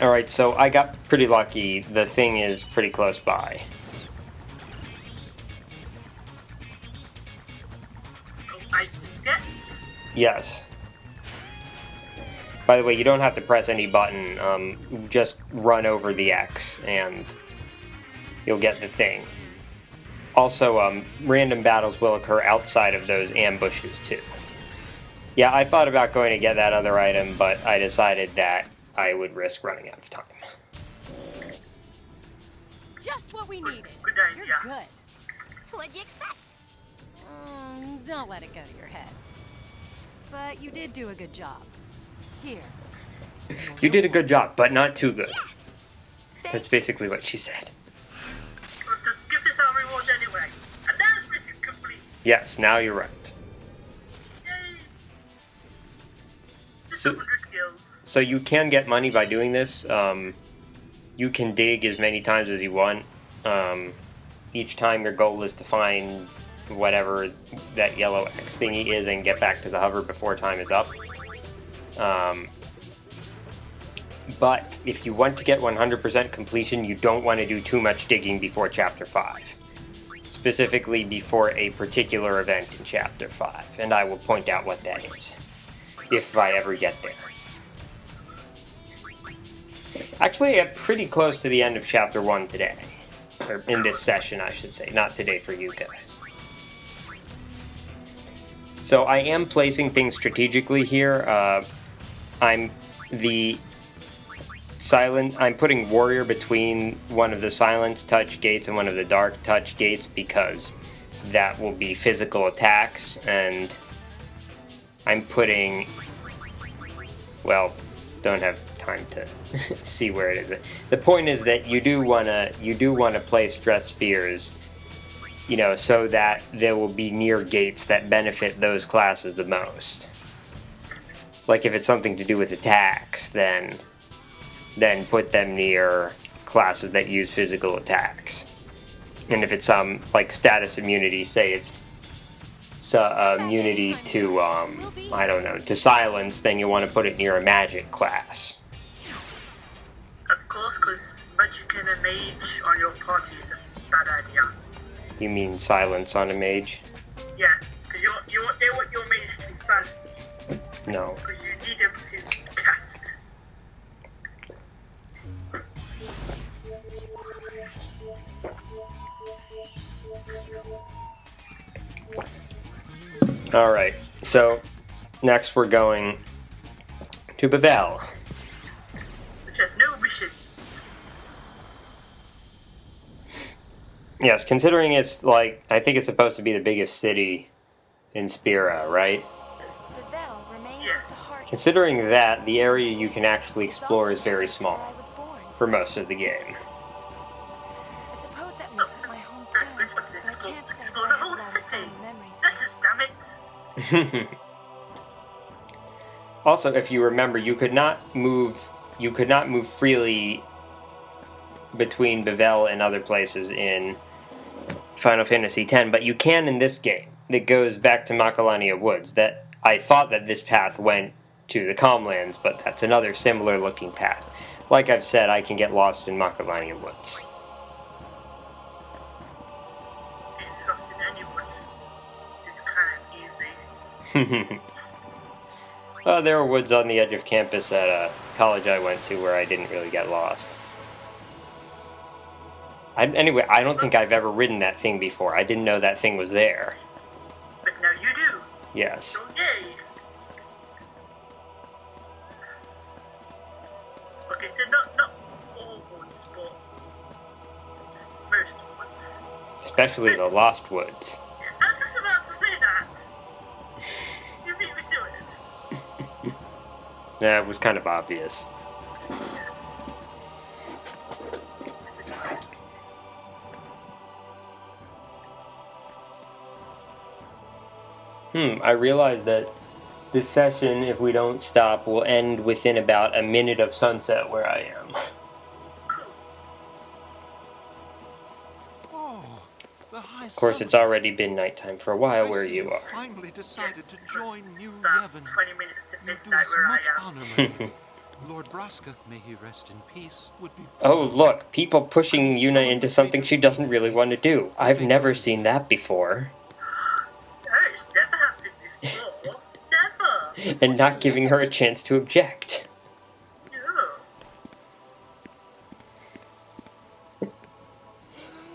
Alright, so I got pretty lucky. The thing is pretty close by. I do get. Yes. By the way, you don't have to press any button. Just run over the X and you'll get the thing. Also, random battles will occur outside of those ambushes too. Yeah, I thought about going to get that other item, but I decided that I would risk running out of time. Just what we needed. Good idea. You're good. What'd you expect? Don't let it go to your head. But you did do a good job. Here. You did a good job, but not too good. Yes. That's basically what she said. Well, just give this our reward anyway. And there's mission complete. Yes, now you're right. Yay. Just So- 100 kills. So you can get money by doing this. You can dig as many times as you want. Each time your goal is to find whatever that yellow X thingy is and get back to the hover before time is up. But if you want to get 100% completion, you don't want to do too much digging before Chapter 5. Specifically before a particular event in Chapter 5. And I will point out what that is, if I ever get there. Actually, I'm pretty close to the end of Chapter 1 today. Or in this session, I should say. Not today for you guys. So I am placing things strategically here. I'm putting Warrior between one of the Silence Touch gates and one of the Dark Touch gates because that will be physical attacks, and I'm putting... Well, don't have time to see where it is. The point is that you do wanna place Dresspheres, you know, so that there will be near gates that benefit those classes the most. Like if it's something to do with attacks, then put them near classes that use physical attacks. And if it's like status immunity, say it's immunity to I don't know, to silence, then you want to put it near a magic class. Of course, because magic and a mage on your party is a bad idea. You mean silence on a mage? Yeah, because they want your mage to be silenced. No. Because you need him to cast. Alright, so next we're going to Bevelle. Which has no missions. Yes, considering it's like, I think it's supposed to be the biggest city in Spira, right? Bevelle remains Yes. at the heart. Considering that, the area you can actually explore is very small for most of the game. I suppose that makes it my hometown, We want to but I can't say explore that the whole I have city. fond memories. Let us, damn it. Also, if you remember, you could not move freely between Bevelle and other places in Final Fantasy X, but you can in this game. That goes back to Macalania Woods. That I thought that this path went to the Calmlands, but that's another similar looking path. Like I've said, I can get lost in Macalania Woods. Getting lost in any woods is kind of easy. There were woods on the edge of campus at a college I went to where I didn't really get lost. Anyway, I don't think I've ever ridden that thing before. I didn't know that thing was there. But now you do. Yes. So yay. Okay, so not all woods, but it's most woods. Especially the Lost Woods. Yeah, I was just about to say that. You beat me to it. Yeah, it was kind of obvious. Yes. Yes. I realize that this session, if we don't stop, will end within about a minute of sunset where I am. Of course, it's already been nighttime for a while where you are. Finally decided to join New It's about Yevon. 20 minutes to You do midnight us where I much am. honor, my lord. Lord Braska, may he rest in peace, would be... Oh, look, people pushing Yuna into something she doesn't really want to do. I've never seen that before. It's never happened before. Never. And not giving her a chance to object. Yeah.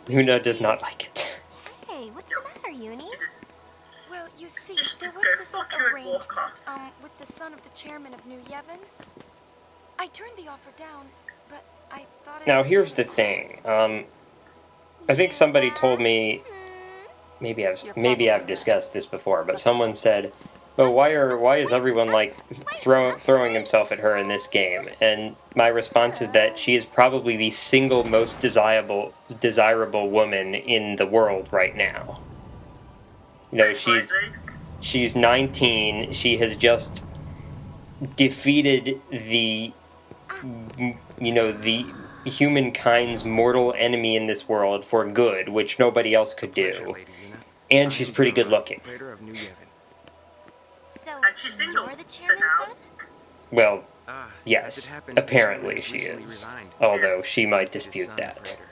Yuna does not like it. Hey, what's the matter, Uni? It isn't. Well, you see, Just there go was this fuck you and arrangement, walk off. with the son of the chairman of New Yevon. I turned the offer down, but I thought Now, here's the thing. I think somebody told me, maybe I've discussed this before, but someone said, "Well, why is everyone like throwing himself at her in this game?" And my response is that she is probably the single most desirable woman in the world right now. You know, she's 19. She has just defeated the humankind's mortal enemy in this world for good, which nobody else could do. And she's pretty good looking. So, And she's single you're the chairman's now. son? Well, As it yes, happens, the apparently chairman she recently is. resigned. Although Yes. she might His dispute son, that. Praetor.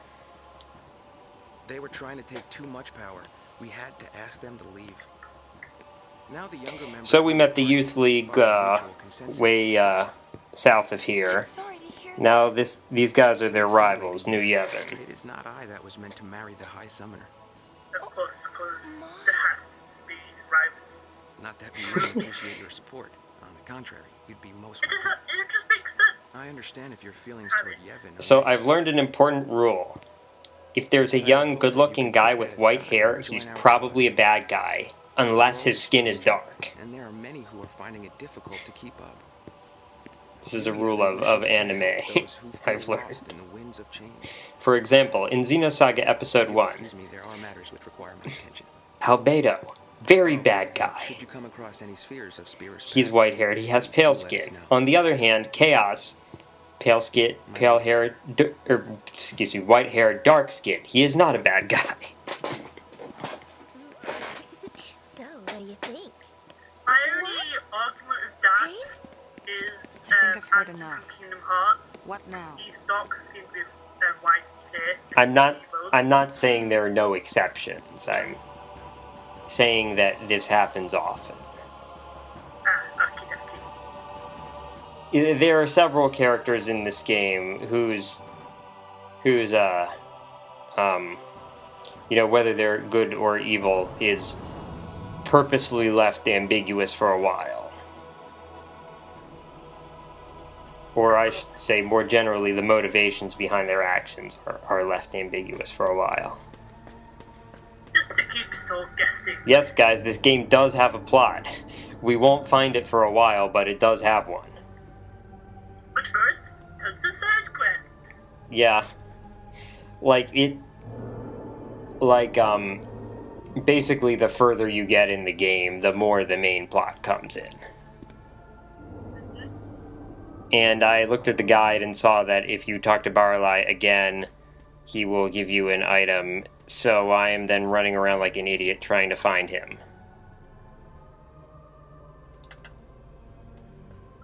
They were trying to take too much power. We had to ask them to leave. Now the younger members So we of met the party Youth League by mutual consensus. way south of here. I'm sorry to hear Now that. these guys are their rivals, New Yevon. It is not I that was meant to marry the High Summoner. Of course, because there has to be rival. Not that we wouldn't appreciate your support. On the contrary, you'd be most It welcome. just makes sense. I understand if your feelings toward Yevon are So mixed. I've learned an important rule. If there's a young, good-looking guy with white hair, he's probably a bad guy, unless his skin is dark. And there are many who are finding it difficult to keep up. This is a rule of anime Those who feel I've learned. lost in the winds of change. For example, in Xenosaga Episode 1, Excuse me, there are matters which require my attention. Albedo, very bad guy. Should you come across any spheres of Spears He's past, white-haired, he has pale let us skin. know. On the other hand, Chaos, white-haired, dark skin. He is not a bad guy. So, what do you think? My only argument with that is I think I've heard Hanson enough. from Kingdom Hearts. What now? He's dark skinned with white hair. I'm not saying there are no exceptions. I'm saying that this happens often. Okay. There are several characters in this game whose whether they're good or evil is purposely left ambiguous for a while. Or I should say, more generally, the motivations behind their actions are left ambiguous for a while. Just to keep us all guessing. Yes, guys, this game does have a plot. We won't find it for a while, but it does have one. But first, tons of side quests. Yeah. Basically, the further you get in the game, the more the main plot comes in. And I looked at the guide and saw that if you talk to Barlai again, he will give you an item. So I am then running around like an idiot trying to find him.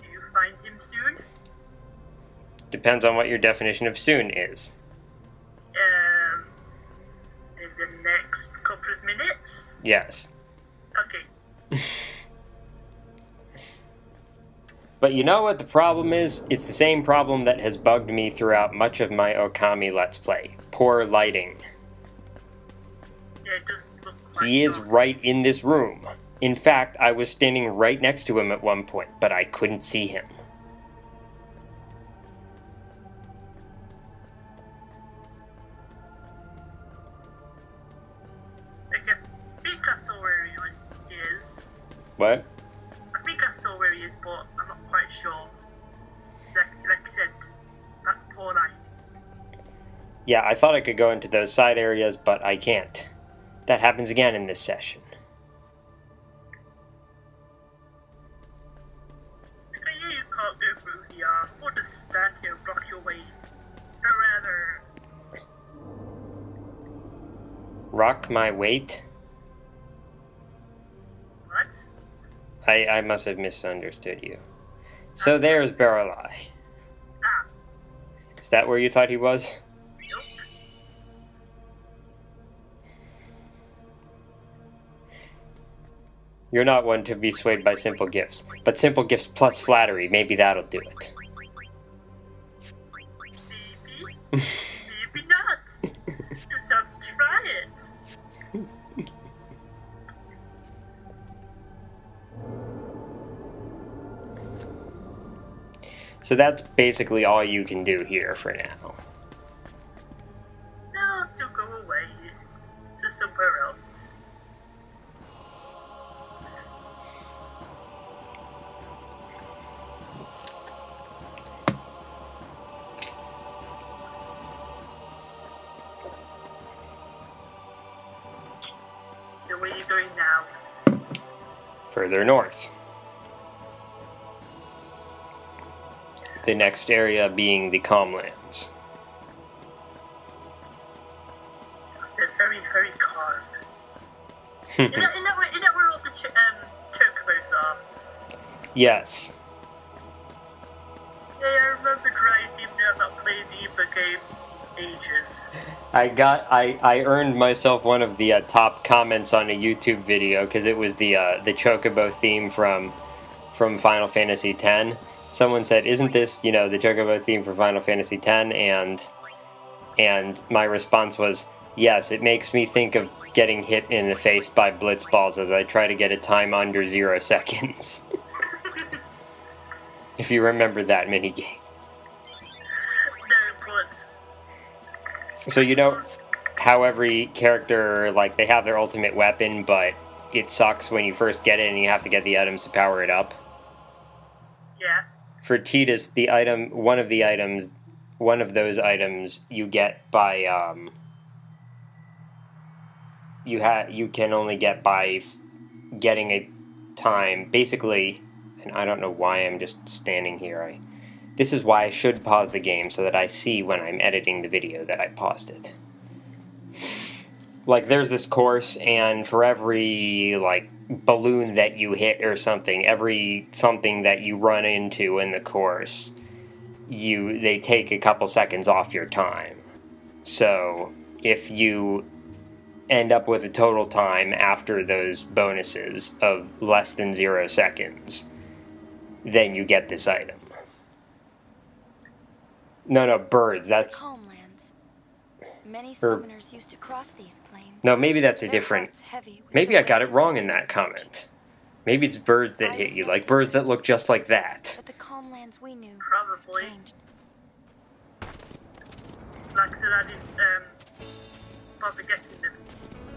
Do you find him soon? Depends on what your definition of soon is. In the next couple of minutes? Yes. Okay. But you know what the problem is? It's the same problem that has bugged me throughout much of my Okami Let's Play. Poor lighting. Yeah, it does look like He is right in this room. In fact, I was standing right next to him at one point, but I couldn't see him. Okay, I think I saw where he is. What? I think I saw where he is, but I'm not quite sure. Like I said, that poor light. Yeah, I thought I could go into those side areas, but I can't. That happens again in this session. I hear you can't go through here. Or just stand here and block your way. Forever. Rock my weight? What? I must have misunderstood you. So there's Baralai. Is that where you thought he was? Nope. You're not one to be swayed by simple gifts. But simple gifts plus flattery, maybe that'll do it. Maybe. Maybe not. You just have to try it. So that's basically all you can do here for now. Now to go away to somewhere else. So where are you going now? Further north. The next area being the Calmlands. They're very, very calm. Isn't that where all the chocobos are? Yes. Yeah, I remember right, even though I've not played either game in ages. I earned myself one of the top comments on a YouTube video because it was the Chocobo theme from Final Fantasy X. Someone said, "Isn't this, the Chocobo theme from Final Fantasy X?" And my response was, "Yes, it makes me think of getting hit in the face by blitzballs as I try to get a time under 0 seconds." If you remember that minigame. No, but... So how every character, like, they have their ultimate weapon, but it sucks when you first get it and you have to get the items to power it up? Yeah. For Tidus, one of those items you get by, you can only get by getting a time, basically, and I don't know why I'm just standing here. This is why I should pause the game, so that I see when I'm editing the video that I paused it. Like, there's this course, and for every, balloon that you hit or something, every something that you run into in the course, they take a couple seconds off your time. So, if you end up with a total time after those bonuses of less than 0 seconds, then you get this item. No, birds, that's... Calmlands. Many summoners used to cross these plains. No, maybe that's a Their different... hearts heavy with Maybe the I got weight it wrong of in their that comment. Maybe it's birds that hit you, like birds that look just like that. But the Calmlands we knew Probably. changed. Like I said, I didn't bother getting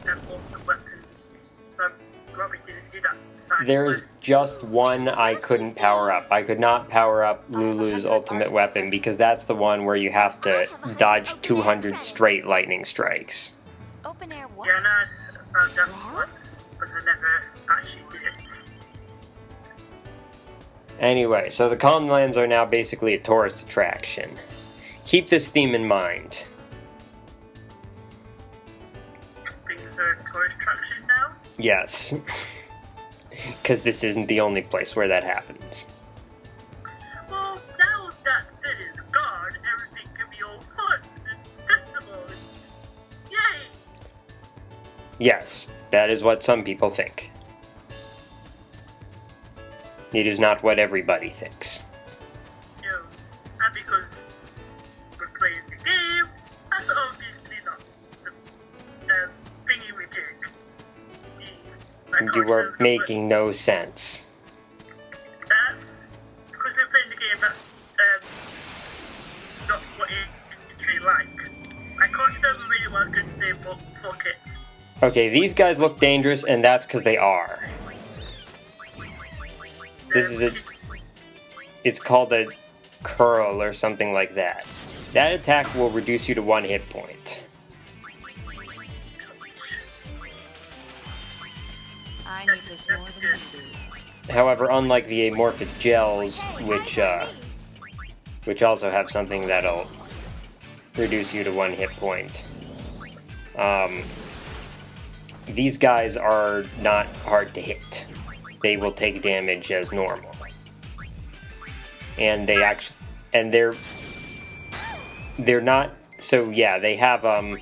them ultimate weapons, so I probably didn't do that side There's quest. just one I couldn't power up. I could not power up Lulu's ultimate weapon because that's the one where you have to dodge 200 straight lightning strikes. Open air what? Yeah, no, I found that one, but I never actually did it. Anyway, so the Calmlands are now basically a tourist attraction. Keep this theme in mind. Things are a tourist attraction now. Yes. Because this isn't the only place where that happens. Well, now that city's gone, everything can be all fun and festival and yay! Yes, that is what some people think. It is not what everybody thinks. And because we're playing the game, that's obviously not the thingy we take. You are making no sense. That's because we're playing the game. That's not what it's really like. I can't remember really what I could say, but fuck it. Okay, these guys look dangerous, and that's because they are. This is it's called a curl or something like that. That attack will reduce you to 1 hit point. I need this more than you do. However, unlike the amorphous gels, which also have something that'll reduce you to 1 hit point, these guys are not hard to hit. They will take damage as normal. And they're they're not. So yeah, they have a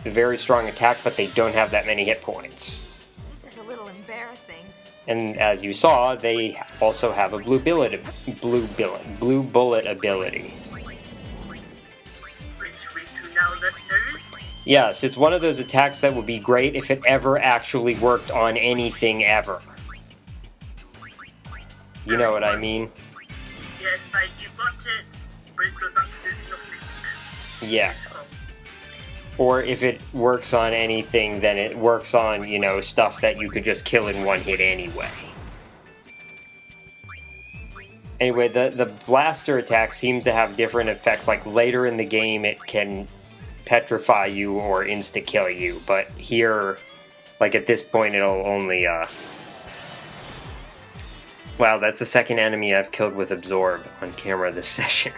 very strong attack, but they don't have that many hit points. This is a little embarrassing. And as you saw, they also have a blue bullet ability. Which we do now use. Yes, it's one of those attacks that would be great if it ever actually worked on anything ever. You know what I mean? Yes, like you've got it, but it does absolutely nothing. Yeah. Useful. Or if it works on anything, then it works on, you know, stuff that you could just kill in one hit anyway. Anyway, the blaster attack seems to have different effects. Like later in the game, it can petrify you or insta-kill you. But here, like at this point, it'll only, Wow, that's the second enemy I've killed with Absorb on camera this session.